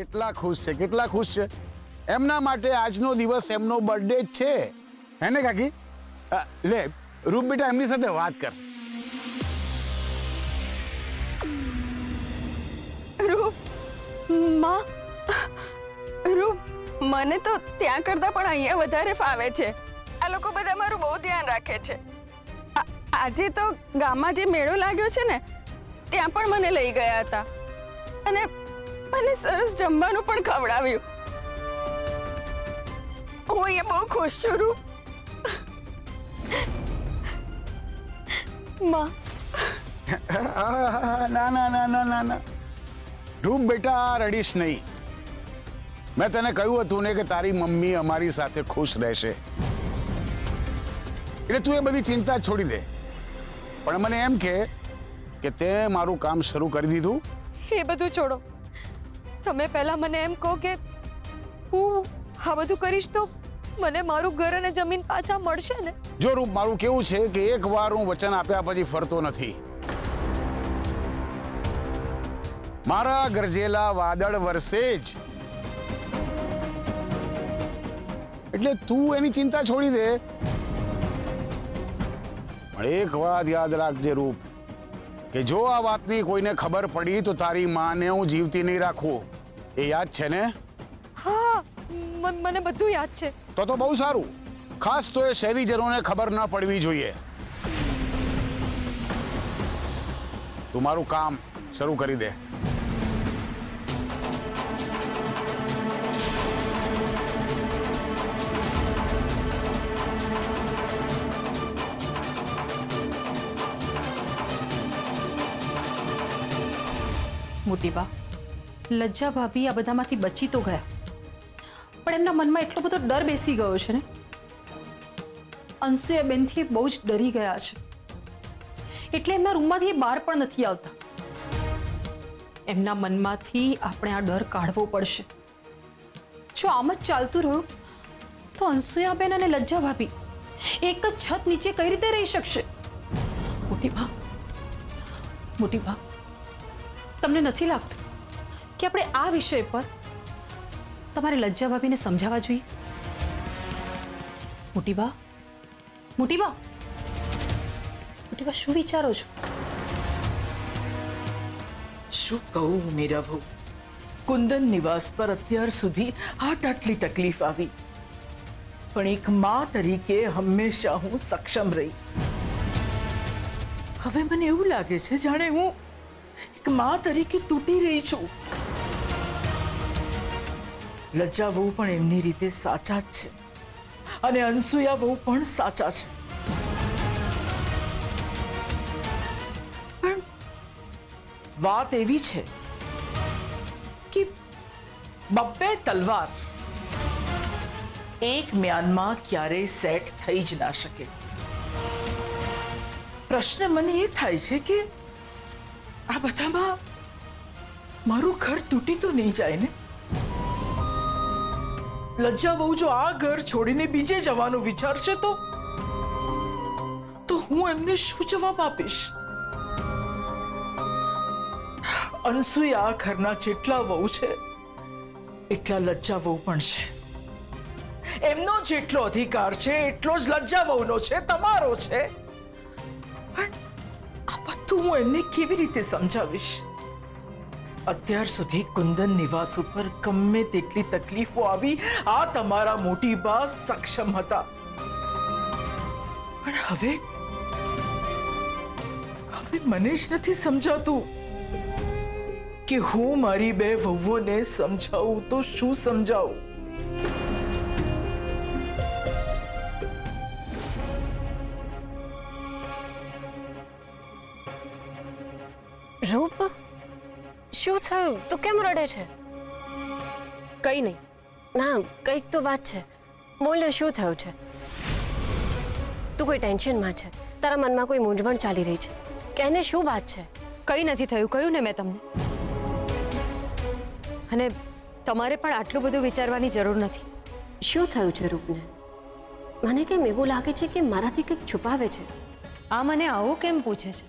કેટલા ખુશ છે એમના માટે આજનો દિવસ એમનો બર્થડે જ છે હે ને કાકી? લે રૂપ બેટા એમની સાથે વાત કર. રૂપ માં, રૂપ મને તો ત્યાં કરતા પણ અહીંયા વધારે ફાવે છે. આ લોકો બધા મારું બહુ ધ્યાન રાખે છે. આજે તો ગામમાં જે મેળો લાગ્યો છે ને ત્યાં પણ મને લઈ ગયા હતા અને મને સરસ જમવાનું પણ ખવડાવ્યું. હું અહીંયા બહુ ખુશ છું રૂપ. માં ના ના ના ના ના ના રૂપ બેટા રડીશ નહીં. મેં તને કહ્યું હતું ને કે તારી મમ્મી અમારી સાથે ખુશ રહેશે એટલે તું એ બધી ચિંતા છોડી દે. પણ મને એમ કે તે મારું કામ શરૂ કરી દીધું. એ બધું છોડો, તમે પહેલા મને એમ કહો કે હું આ બધું કરીશ તો મને મારું ઘર અને જમીન પાછા મળશે ને? જો રૂપ મારું કેવું છે કે એકવાર હું વચન આપ્યા પછી ફરતો નથી. મારા ગરજેલા વાદળ વરસે જ. એટલે તું એની ચિંતા છોડી દે. પણ એક વાત યાદ રાખજે રૂપ કે જો આ વાતની કોઈને ખબર પડી તો તારી માને હું જીવતી નહીં રાખું. એ યાદ છે ને? હા, મને બધું યાદ છે. તો બહુ સારું. ખાસ તો એ શહેરીજનોને ખબર ન પડવી જોઈએ. તું મારું કામ શરૂ કરી દે. મોટી બા, લજ્જા ભાભી આ બધામાંથી બચી તો ગયા પણ એમના મનમાં એટલો બધો ડર બેસી ગયો છે ને. અંશુયા બેનથી બહુ જ ડરી ગયા છે એટલે એમના રૂમમાંથી બહાર પણ નથી આવતા. એમના મનમાંથી આપણે આ ડર કાઢવો પડશે. જો આમ જ ચાલતું રહ્યું તો અંશુયા બેન અને લજ્જા ભાભી એક જ છત નીચે કઈ રીતે રહી શકશે? મોટી બા, તમને નથી લાગતું કે આપણે આ વિષય પર તમારે લજ્જા ભાભીને સમજાવવા જોઈએ? મોટી બા, શું વિચારો છો? શું કહું મીરા બહુ, કુંદન નિવાસ પર અત્યાર સુધી આટલી તકલીફ આવી પણ એક માં તરીકે હંમેશા હું સક્ષમ રહી. હવે મને એવું લાગે છે જાણે હું એક માં તરીકે તૂટી રહી છું. લજ્જા વહુ પણ એમની રીતે સાચા જ છે અને અનસુયા વહુ પણ સાચા છે. પણ વાત એવી છે કે બબ્બે તલવાર એક મ્યાનમાં ક્યારેય સેટ થઈ જ ના શકે. પ્રશ્ન મને એ થાય છે કે આ બધામાં મારું ઘર તૂટી તો નહીં જાય ને? લજ્જા વહુ જો આ ઘર છોડીને બીજે જવાનું વિચારશે તો હું એમને શું જવાબ આપીશ? અનસુયા આ ઘરના જેટલા વહુ છે એટલા લજ્જા વહુ પણ છે. એમનો જેટલો અધિકાર છે એટલો જ લજ્જા વહુનો છે, તમારો છે. પણ આ બધું હું એમને કેવી રીતે સમજાવીશ? અત્યાર સુધી કુંદન નિવાસ ઉપર ગમે તેટલી તકલીફો આવી આ તમારા મોટી બા સક્ષમ હતા પણ હવે મને જ નથી સમજાતું કે હું મારી બે વહુઓને સમજાવું તો શું સમજાવું? રૂપ, શું થયું? તું કેમ રડે છે? કઈ નહીં. ના, કંઈક તો વાત છે. બોલે, શું થયું છે? તું કોઈ ટેન્શનમાં છે? તારા મનમાં કોઈ મૂંઝવણ ચાલી રહી છે? કહેને શું વાત છે? કઈ નથી થયું, કહ્યું ને મેં તમને. અને તમારે પણ આટલું બધું વિચારવાની જરૂર નથી. શું થયું છે રૂપને? મને કેમ એવું લાગે છે કે મારાથી કંઈક છુપાવે છે. આ મને આવું કેમ પૂછે છે?